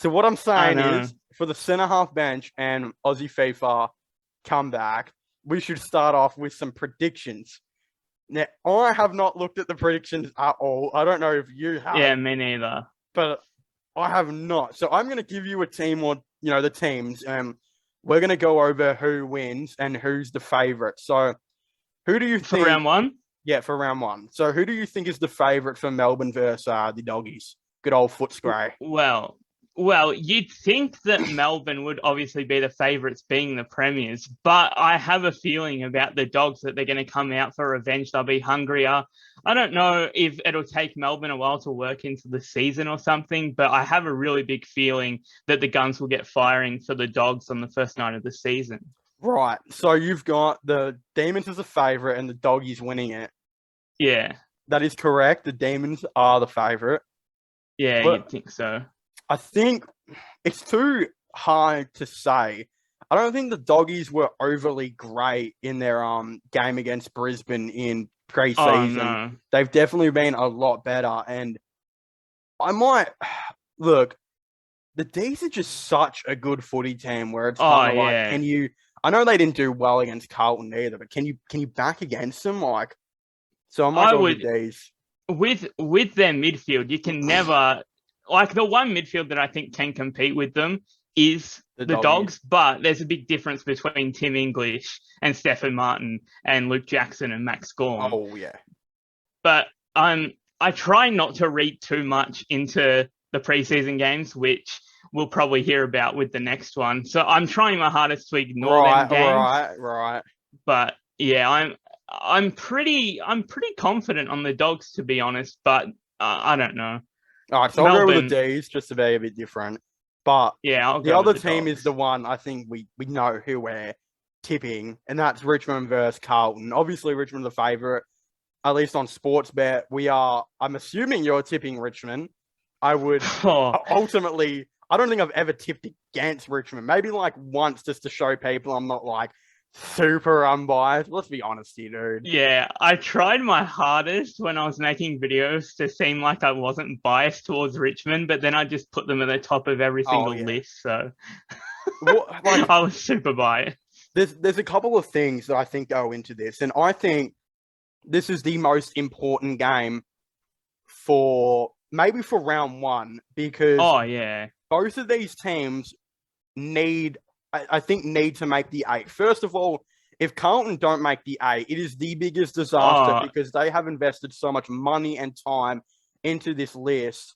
So what I'm I saying know. is, for the centre half bench and Aussie FIFA comeback, we should start off with some predictions. Now, I have not looked at the predictions at all. I don't know if you Yeah, have, me neither. but I have not. So I'm going to give you a team or, the teams. We're going to go over who wins and who's the favorite. So who do you For think? round one? Yeah, for round one. So who do you think is the favorite for Melbourne versus the Doggies? Good old Footscray. Well, you'd think that Melbourne would obviously be the favourites being the premiers, but I have a feeling about the Dogs that they're going to come out for revenge. They'll be hungrier. I don't know if it'll take Melbourne a while to work into the season or something, but I have a really big feeling that the guns will get firing for the Dogs on the first night of the season. Right. So you've got the Demons as a favorite and the Doggies winning it. Yeah, That is correct. The Demons are the favorite. yeah, But you'd think so. I think it's too hard to say. I don't think the Doggies were overly great in their game against Brisbane in Oh pre-season. no. They've definitely been a lot better. And I might look, the D's are just such a good footy team where it's Oh kind of like, yeah. I know they didn't do well against Carlton either, but can you back against them? Like, so I might I go with would the D's. with their midfield, you can never like the one midfield that I think can compete with them is The the Doggies. Dogs, but there's a big difference between Tim English and Stephen Martin and Luke Jackson and Max Gorn. Oh yeah. But I try not to read too much into the preseason games, which we'll probably hear about with the next one. So I'm trying my hardest to ignore them Right, games. right. But yeah, I'm pretty confident on the Dogs, to be honest, but I don't know. All right, so I'll go with the Melbourne, D's just to be a bit different. But yeah, I'll the go with other the team is the Dogs. one I think we know who we're tipping, and that's Richmond versus Carlton. Obviously, Richmond the favourite, at least on Sportsbet. I'm assuming you're tipping Richmond. I would Oh, ultimately, I don't think I've ever tipped against Richmond. Maybe like once just to show people I'm not like super unbiased. Let's be honest here, dude. yeah, I tried my hardest when I was making videos to seem like I wasn't biased towards Richmond, but then I just put them at the top of every Oh single yeah. list, so Well, like I was super biased. there's a couple of things that I think go into this, and I think this is the most important game for maybe for round one because Oh yeah. both of these teams I think, need to make the eight. First of all, if Carlton don't make the eight, it is the biggest disaster Oh, because they have invested so much money and time into this list.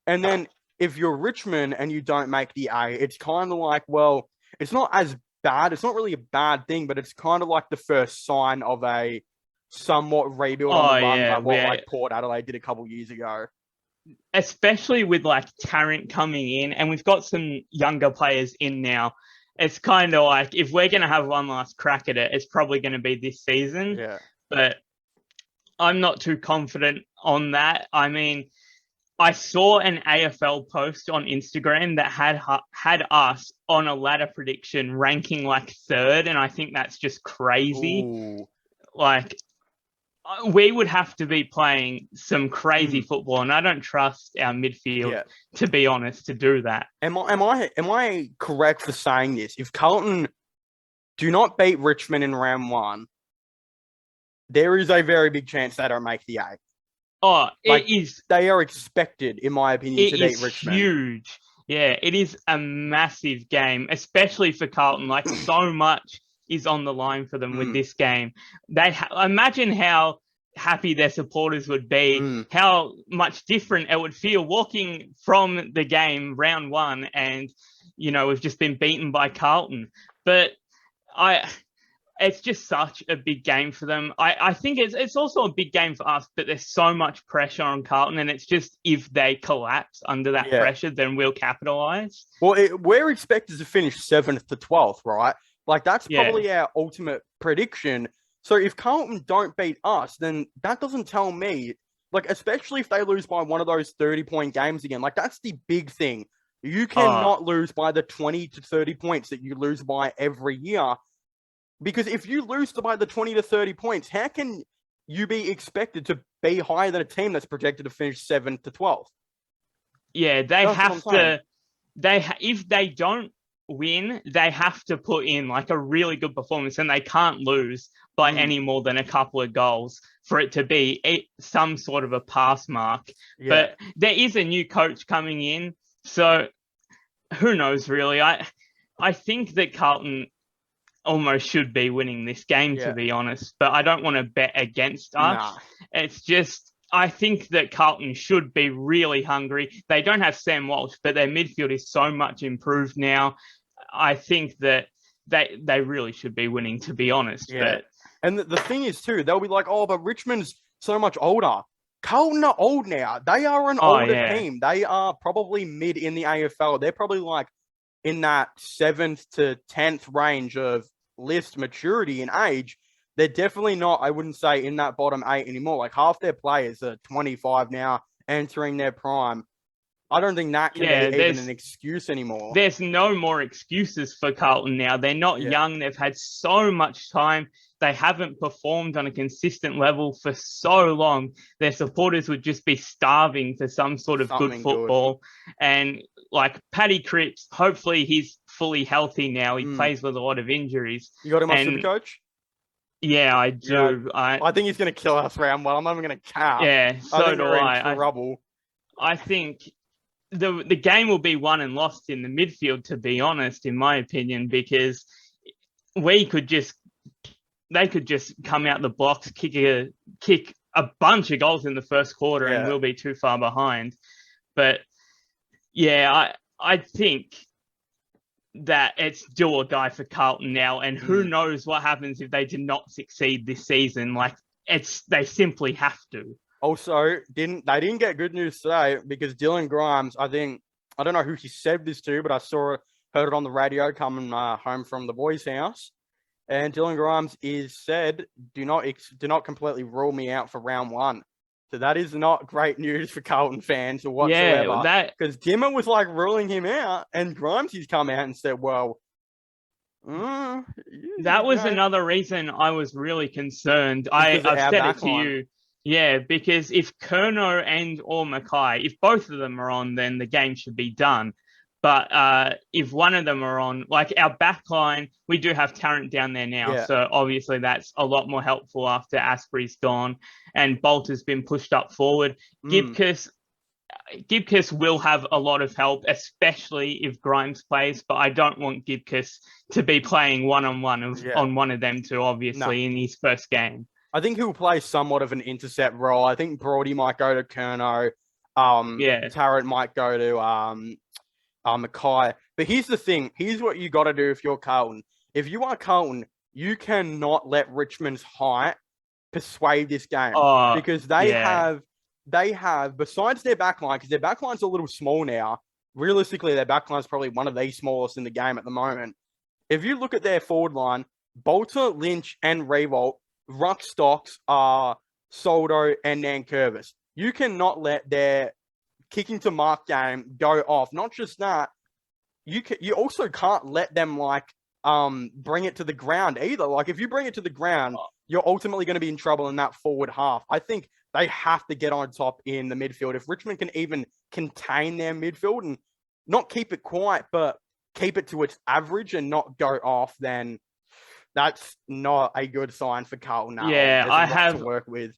And then if you're Richmond and you don't make the eight, it's kind of like, well, it's not as bad. It's not really a bad thing, but it's kind of like the first sign of a somewhat rebuild on the oh run, yeah, like what we're like Port Adelaide did a couple years ago. especially with like Tarrant coming in, and we've got some younger players in now. It's kind of like if we're going to have one last crack at it, it's probably going to be this season. Yeah. But I'm not too confident on that. I mean, I saw an AFL post on Instagram that had us on a ladder prediction ranking like third, and I think that's just crazy. Ooh. Like we would have to be playing some crazy Mm. football, and I don't trust our midfield, Yeah. to be honest, to do that. Am I correct for saying this? If Carlton do not beat Richmond in round one, there is a very big chance they don't make the eight. Oh, Like it is they are expected, in my opinion, it to beat is Richmond. huge. Yeah, it is a massive game, especially for Carlton. Like so much is on the line for them with Mm, this game. Imagine how happy their supporters would be, mm. how much different it would feel walking from the game round one, and we've just been beaten by Carlton. But I it's just such a big game for them. I think it's also a big game for us, but there's so much pressure on Carlton, and it's just if they collapse under that Yeah. pressure, then we'll capitalize. Well, we're expected to finish 7th to 12th, right? Like that's Yeah. probably our ultimate prediction. So if Carlton don't beat us, then that doesn't tell me, like, especially if they lose by one of those 30-point games again, like that's the big thing. You Uh, cannot lose by the 20 to 30 points that you lose by every year. Because if you lose by the 20 to 30 points, how can you be expected to be higher than a team that's projected to finish 7th to 12th? yeah, they That's what I'm have saying. to if they don't win, they have to put in like a really good performance, and they can't lose by any more than a couple of goals for it to be some sort of a pass mark. Yeah. But there is a new coach coming in, so who knows really. I think that Carlton almost should be winning this game, to be honest, but I don't want to bet against us. Nah. It's just, I think that Carlton should be really hungry. They don't have Sam Walsh, but their midfield is so much improved now. I think that they really should be winning, to be honest. Yeah. But And the thing is, too, they'll be like, oh, but Richmond's so much older. Carlton are old now. They are an older team. They are probably mid in the AFL. They're probably like in that 7th to 10th range of list maturity and age. They're definitely not, I wouldn't say, in that bottom 8 anymore. Like half their players are 25 now, entering their prime. I don't think that can be even an excuse anymore. There's no more excuses for Carlton now. They're not young. They've had so much time. They haven't performed on a consistent level for so long. Their supporters would just be starving for some sort of good football. And like Paddy Cripps, hopefully he's fully healthy now. He plays with a lot of injuries. You got him on Supercoach? Yeah, I do. Yeah, I think he's going to kill us round one. I'm not even going to cap. Yeah, so do I. Rubble. I think the game will be won and lost in the midfield, to be honest, in my opinion, because they could just come out the blocks, kick a bunch of goals in the first quarter, and we'll be too far behind. But yeah, I think that it's do or die for Carlton now, and who knows what happens if they do not succeed this season. Like they simply have to. Also, they didn't get good news today because Dylan Grimes, I don't know who he said this to, but I heard it on the radio coming home from the boys' house. And Dylan Grimes said, do not completely rule me out for round one. So that is not great news for Carlton fans or whatsoever. Yeah, because Dimmer was like ruling him out, and Grimes has come out and said, well, that was another reason I was really concerned. I've said it to you. Yeah, because if Curnow or Mackay, if both of them are on, then the game should be done. But if one of them are on, like our back line, we do have Tarrant down there now. Yeah. So obviously that's a lot more helpful after Asprey's gone and Bolt has been pushed up forward. Gibcus will have a lot of help, especially if Grimes plays, but I don't want Gibcus to be playing one-on-one on one of them two, obviously, in his first game. I think he'll play somewhat of an intercept role. I think Brody might go to Curnow. Tarrant might go to Mackay. But here's the thing. Here's what you got to do if you're Carlton. If you are Carlton, you cannot let Richmond's height persuade this game. Because they have, besides their backline, because their backline's a little small now, realistically, their backline's probably one of the smallest in the game at the moment. If you look at their forward line, Bolter, Lynch, and Revolt, ruck stocks are Soldo and Nankervis. You cannot let their kicking to mark game go off. Not just that, you also can't let them bring it to the ground either. Like if you bring it to the ground, you're ultimately going to be in trouble in that forward half. I think they have to get on top in the midfield. If Richmond can even contain their midfield and not keep it quiet, but keep it to its average and not go off, then that's not a good sign for Carlton. Yeah, I have to work with.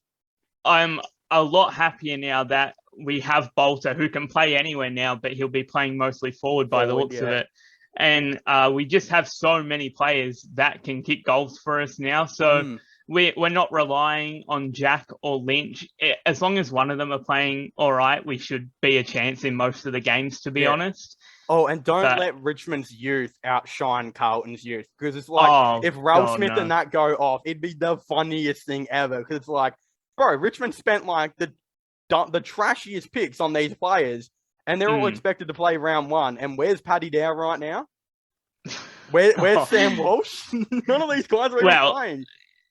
I'm a lot happier now that we have Bolter, who can play anywhere now, but he'll be playing mostly forward by the looks of it. And we just have so many players that can kick goals for us now. So we're not relying on Jack or Lynch. As long as one of them are playing all right, we should be a chance in most of the games, to be honest. Oh, and don't let Richmond's youth outshine Carlton's youth. Because it's like, if Ralph Smith and that go off, it'd be the funniest thing ever. Because it's like, bro, Richmond spent like the trashiest picks on these players, and they're all expected to play round one. And where's Paddy Dow right now? Where's Sam Walsh? None of these guys are even playing.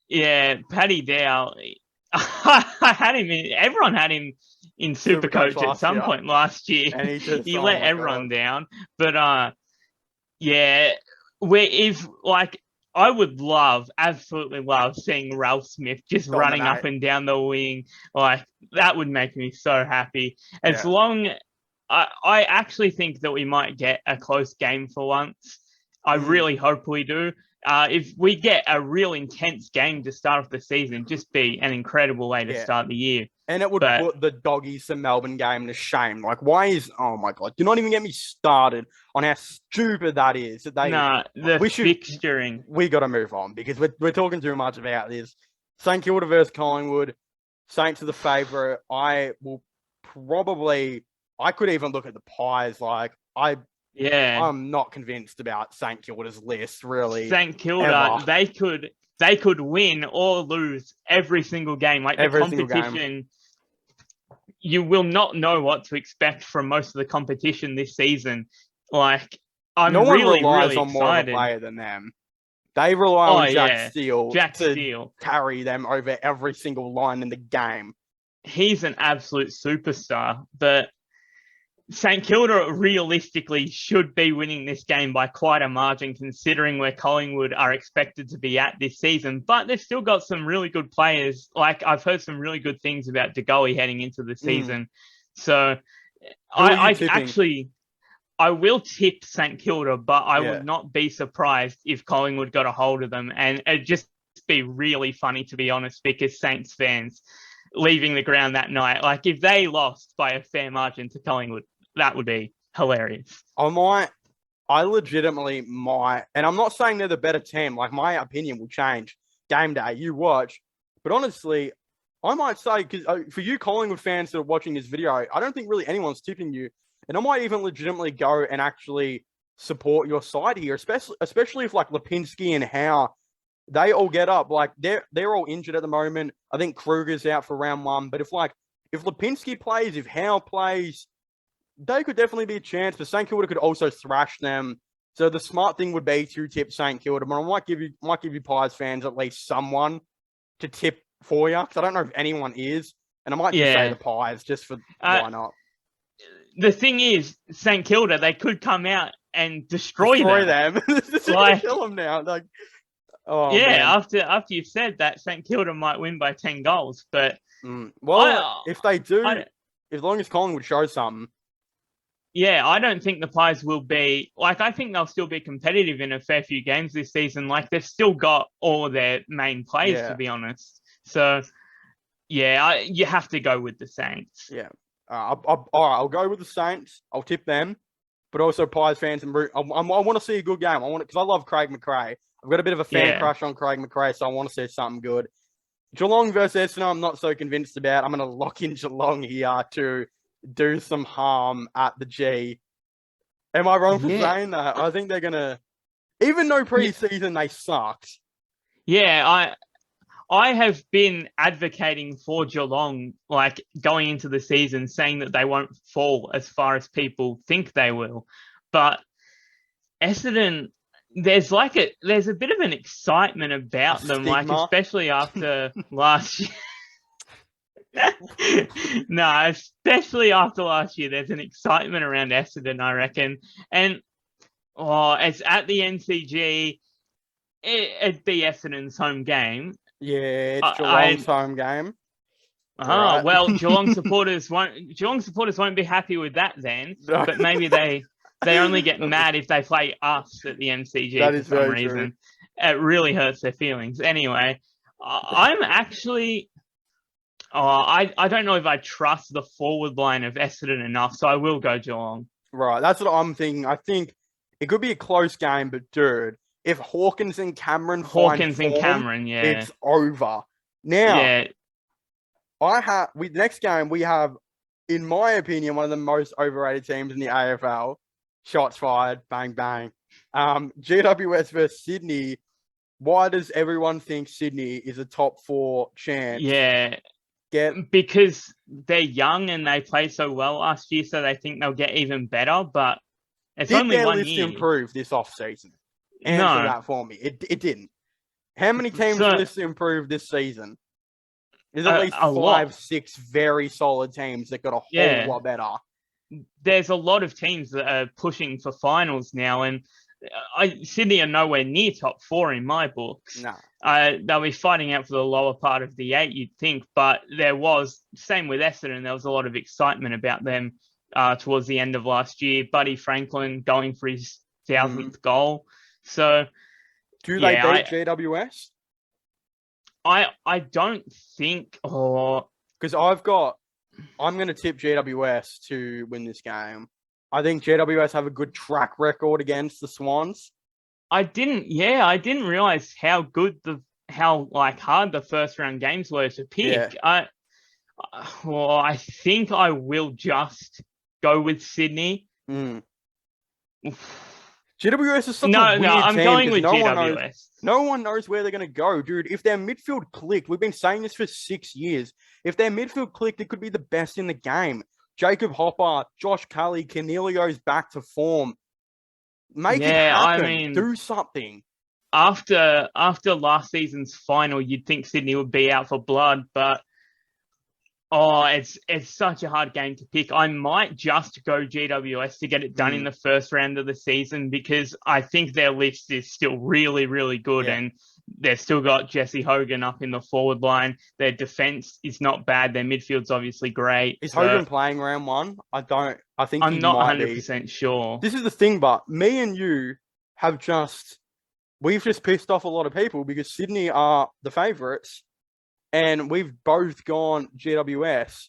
Yeah, Paddy Dow. I had him in. Everyone had him in Supercoach at some point last year. And he let everyone down. But I would absolutely love seeing Ralph Smith just running up and down the wing. Like that would make me so happy. As long I actually think that we might get a close game for once. I really hope we do. If we get a real intense game to start off the season, just be an incredible way to start the year. And it would But- put the Doggies to Melbourne game to shame. Like, why is, oh my God, do not even get me started on how stupid that is. That the fixturing. We got to move on because we're talking too much about this. St Kilda versus Collingwood. Saints are the favourite. I could even look at the Pies. Like, I'm not convinced about St Kilda's list, really. St Kilda, ever. they could win or lose every single game. Like the competition, you will not know what to expect from most of the competition this season. Like, I'm no one really, relies really on excited. more of a player than them. They rely on Jack Steele to carry them over every single line in the game. He's an absolute superstar, but St Kilda realistically should be winning this game by quite a margin, considering where Collingwood are expected to be at this season. But they've still got some really good players. Like, I've heard some really good things about De Goey heading into the season. So I will tip St Kilda, but I would not be surprised if Collingwood got a hold of them. And it'd just be really funny, to be honest, because Saints fans leaving the ground that night, like if they lost by a fair margin to Collingwood, that would be hilarious. I legitimately might, and I'm not saying they're the better team. Like, my opinion will change game day. You watch. But honestly, I might say, because for you Collingwood fans that are watching this video, I don't think really anyone's tipping you. And I might even legitimately go and actually support your side here, especially if like Lipinski and Howe, they all get up. Like, they're all injured at the moment. I think Kruger's out for round 1. But if Lipinski plays, if Howe plays, they could definitely be a chance. But St Kilda could also thrash them. So the smart thing would be to tip St Kilda. But I might give you Pies fans at least someone to tip for you, because I don't know if anyone is. And I might just say the Pies, just for why not. The thing is, St Kilda, they could come out and destroy them. Like, kill them now. Like, man. After you've said that, St Kilda might win by 10 goals. But if they do, as long as Collingwood shows something. Yeah, I don't think the Pies will be, like, I think they'll still be competitive in a fair few games this season. Like, they've still got all of their main players, to be honest. So, you have to go with the Saints. Yeah. All right, I'll go with the Saints. I'll tip them. But also Pies fans, and I want to see a good game. Because I love Craig McRae. I've got a bit of a fan crush on Craig McRae, so I want to see something good. Geelong versus Essendon, I'm not so convinced about. I'm going to lock in Geelong here to do some harm at the G. Am I wrong for saying that? I think they're going to, even though pre-season they sucked. Yeah, I have been advocating for Geelong, like, going into the season, saying that they won't fall as far as people think they will. But Essendon, there's a bit of an excitement about them, like, especially after last year. No, especially after last year, there's an excitement around Essendon, I reckon. And it's at the NCG. It'd be Essendon's home game. Yeah, it's Geelong's home game. Right. Well, Geelong supporters won't be happy with that then. No. But maybe they only get mad if they play us at the MCG for some reason. True. It really hurts their feelings. Anyway, I'm actually. I don't know if I trust the forward line of Essendon enough, so I will go Geelong. Right, that's what I'm thinking. I think it could be a close game, but dude, if Hawkins and Cameron it's over. Now, next game we have, in my opinion, one of the most overrated teams in the AFL. Shots fired, bang bang. GWS versus Sydney. Why does everyone think Sydney is a top 4 chance? Yeah. Because they're young and they played so well last year, so they think they'll get even better. But it's only 1 year. Did their list improve this off-season? Answer that for me. It didn't. How many teams' lists improved this season? There's at least 5-6 very solid teams that got a whole lot better. There's a lot of teams that are pushing for finals now, and Sydney are nowhere near top 4 in my books. No. They'll be fighting out for the lower part of the 8, you'd think, but same with Essendon, there was a lot of excitement about them towards the end of last year. Buddy Franklin going for his 1,000th goal. So, do they beat GWS? I don't think, or because I'm going to tip GWS to win this game. I think GWS have a good track record against the Swans. I didn't realize how hard the first round games were to pick. Yeah. I think I will just go with Sydney. GWS is such a No, weird I'm team going with no GWS. No one knows where they're going to go, dude. If their midfield clicked, we've been saying this for 6 years. If their midfield clicked, it could be the best in the game. Jacob Hopper, Josh Kelly, Cornelio's back to form. Make it happen. I mean, do something. After last season's final, you'd think Sydney would be out for blood, but it's such a hard game to pick. I might just go GWS to get it done in the first round of the season because I think their list is still really, really good, and they've still got Jesse Hogan up in the forward line. Their defense is not bad. Their midfield's obviously great. Is Hogan playing round one? I think I'm not 100% be. Sure. This is the thing, but me and you we've just pissed off a lot of people because Sydney are the favourites. And we've both gone GWS.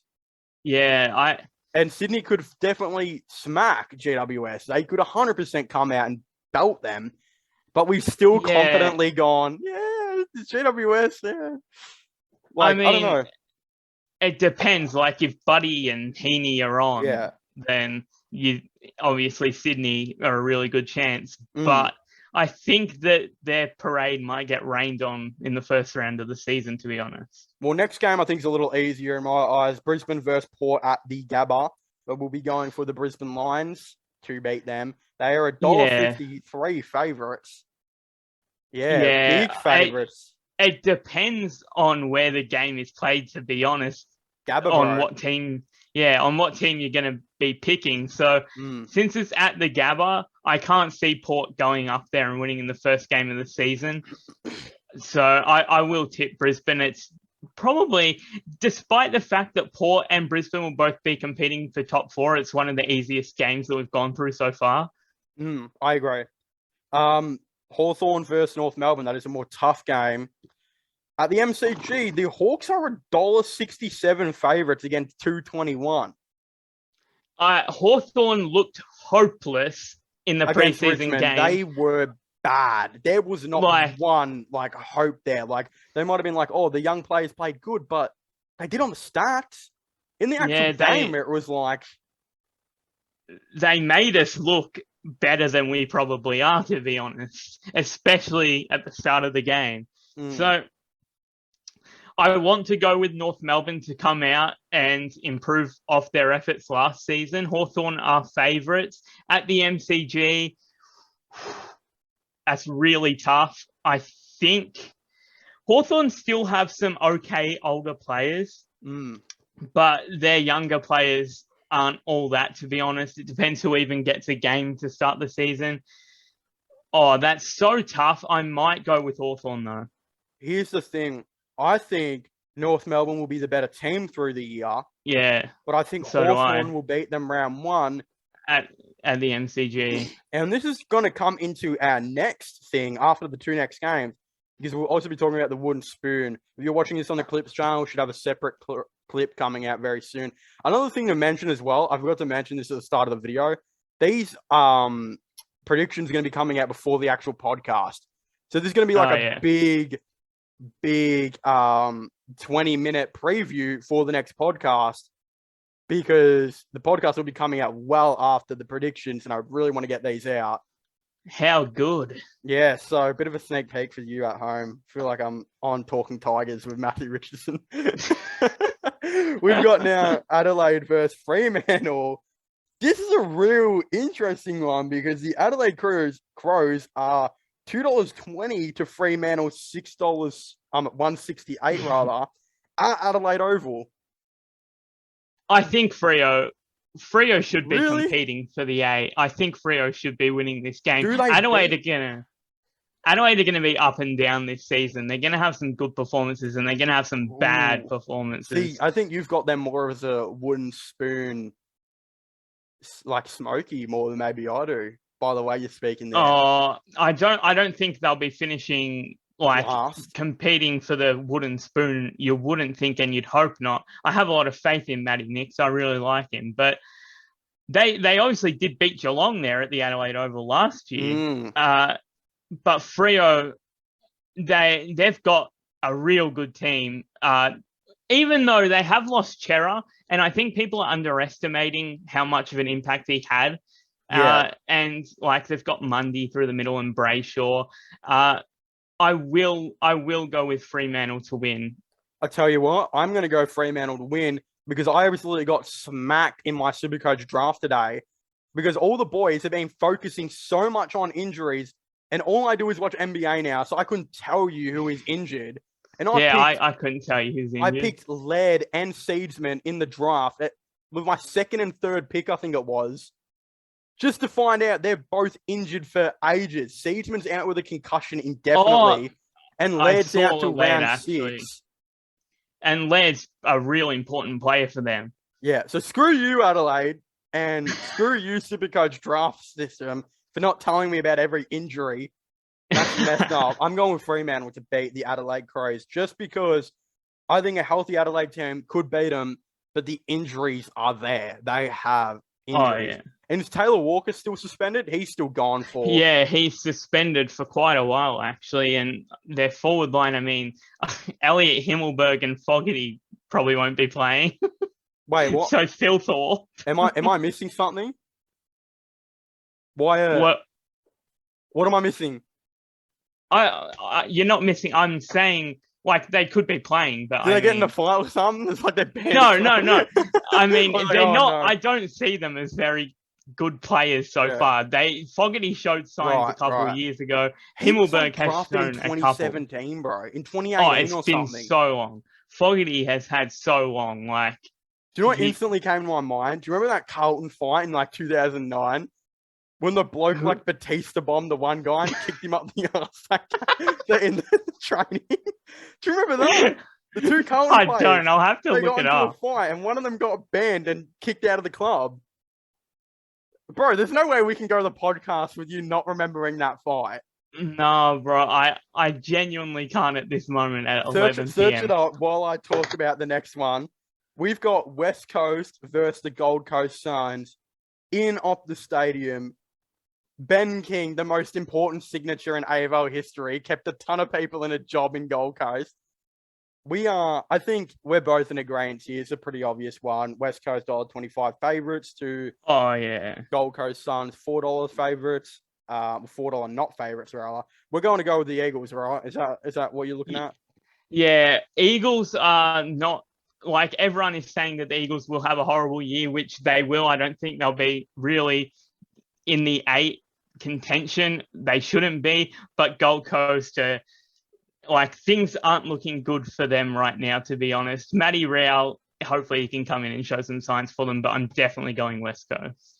Yeah, and Sydney could definitely smack GWS. They could 100% come out and belt them, but we've still confidently gone, it's GWS. Yeah, I don't know. It depends. Like if Buddy and Heaney are on, then you obviously Sydney are a really good chance, but. I think that their parade might get rained on in the first round of the season, to be honest. Well, next game I think is a little easier in my eyes. Brisbane versus Port at the Gabba. But we'll be going for the Brisbane Lions to beat them. They are $1.53 favourites. Big favourites. It depends on where the game is played, to be honest. Gabba, on what team you're going to be picking. So since it's at the Gabba, I can't see Port going up there and winning in the first game of the season. So I will tip Brisbane. It's probably, despite the fact that Port and Brisbane will both be competing for top 4, it's one of the easiest games that we've gone through so far. I agree. Hawthorn versus North Melbourne, that is a more tough game. At the MCG, the Hawks are $1.67 favourites against $2.21. Hawthorn looked hopeless in the preseason game. They were bad. There was not one hope there. They might have been the young players played good, but they did on the stats. In the actual game, it was they made us look better than we probably are, to be honest, especially at the start of the game. So I want to go with North Melbourne to come out and improve off their efforts last season. Hawthorn are favourites at the MCG. That's really tough. I think Hawthorn still have some okay older players, but their younger players aren't all that, to be honest. It depends who even gets a game to start the season. Oh, that's so tough. I might go with Hawthorn, though. Here's the thing. I think North Melbourne will be the better team through the year. Yeah. But I think Hawthorn will beat them round 1. At the MCG. And this is going to come into our next thing after the 2 next games, because we'll also be talking about the wooden spoon. If you're watching this on the Clips channel, we should have a separate clip coming out very soon. Another thing to mention as well, I forgot to mention this at the start of the video, these predictions are going to be coming out before the actual podcast. So there's going to be a big 20-minute preview for the next podcast, because the podcast will be coming out well after the predictions, and I really want to get these out. How good. Yeah, so a bit of a sneak peek for you at home. I feel like I'm on Talking Tigers with Matthew Richardson. We've got now Adelaide versus Fremantle. This is a real interesting one because the Adelaide Crows are $2.20 to Fremantle, $1.68 rather, at Adelaide Oval. I think Freo should be competing for the A. I think Freo should be winning this game. Adelaide are gonna be up and down this season. They're gonna have some good performances and they're gonna have some bad performances. See, I think you've got them more as a wooden spoon like Smokey more than maybe I do. By the way, you're speaking there. Oh, I don't think they'll be finishing like Last. competing for the wooden spoon. You wouldn't think, and you'd hope not. I have a lot of faith in Matty Nicks. I really like him, but they obviously did beat Geelong there at the Adelaide Oval last year. But Freo, they've got a real good team. Even though they have lost Chera, and I think people are underestimating how much of an impact he had. And like they've got Mundy through the middle and Brayshaw. I will go with Fremantle to win. I tell you what, I'm going to go Fremantle to win because I absolutely got smacked in my Supercoach draft today because all the boys have been focusing so much on injuries, and all I do is watch NBA now, so I couldn't tell you who is injured. And I couldn't tell you who's injured. I picked Laird and Seedsman in the draft with my second and third pick, I think it was, just to find out they're both injured for ages. Seedsman's out with a concussion indefinitely, and Laird's out till round 6. And Laird's a really important player for them. Yeah, so screw you, Adelaide, and screw you, Supercoach draft system, for not telling me about every injury. That's messed up. I'm going with Fremantle to beat the Adelaide Crows just because I think a healthy Adelaide team could beat them, but the injuries are there. They have injuries. Oh, yeah. And is Taylor Walker still suspended? He's still gone for... Yeah, he's suspended for quite a while, actually. And their forward line, I mean, Elliot Himmelberg and Fogarty probably won't be playing. Wait, what? So Phil Thorpe. Am I missing something? Why? What am I missing? You're not missing. I'm saying... Like, they could be playing, but Do they get in a fight or something? It's like they're banned. No. I mean, Like, they're not... No. I don't see them as very good players so far. Fogarty showed signs a couple of years ago. Himmelberg has shown a couple. 2017, bro. In 2018 it's or been something. so long. Fogarty has had so long. Like, do you know what instantly came to my mind? Do you remember that Carlton fight in like 2009? When the bloke like Batista bombed the one guy and kicked him up the arse in the training. Do you remember that? The two Carlton players. I don't. I'll have to they look got it into up. A fight, and one of them got banned and kicked out of the club. Bro, there's no way we can go to the podcast with you not remembering that fight. No, bro. I genuinely can't at this moment at 11 p.m. Search it up while I talk about the next one. We've got West Coast versus the Gold Coast Suns in Optus Stadium. Ben King, the most important signature in AFL history, kept a ton of people in a job in Gold Coast. I think we're both in agreement here. It's a pretty obvious one. West Coast $1.25 favourites to Gold Coast Suns $4 favourites. $4 not favourites, rather. We're going to go with the Eagles, right? Is that what you're looking at? Yeah, Eagles are not... Like, everyone is saying that the Eagles will have a horrible year, which they will. I don't think they'll be really in the 8 contention. They shouldn't be, but Gold Coast things aren't looking good for them right now, to be honest. Matty Rowell, hopefully he can come in and show some signs for them, but I'm definitely going West Coast.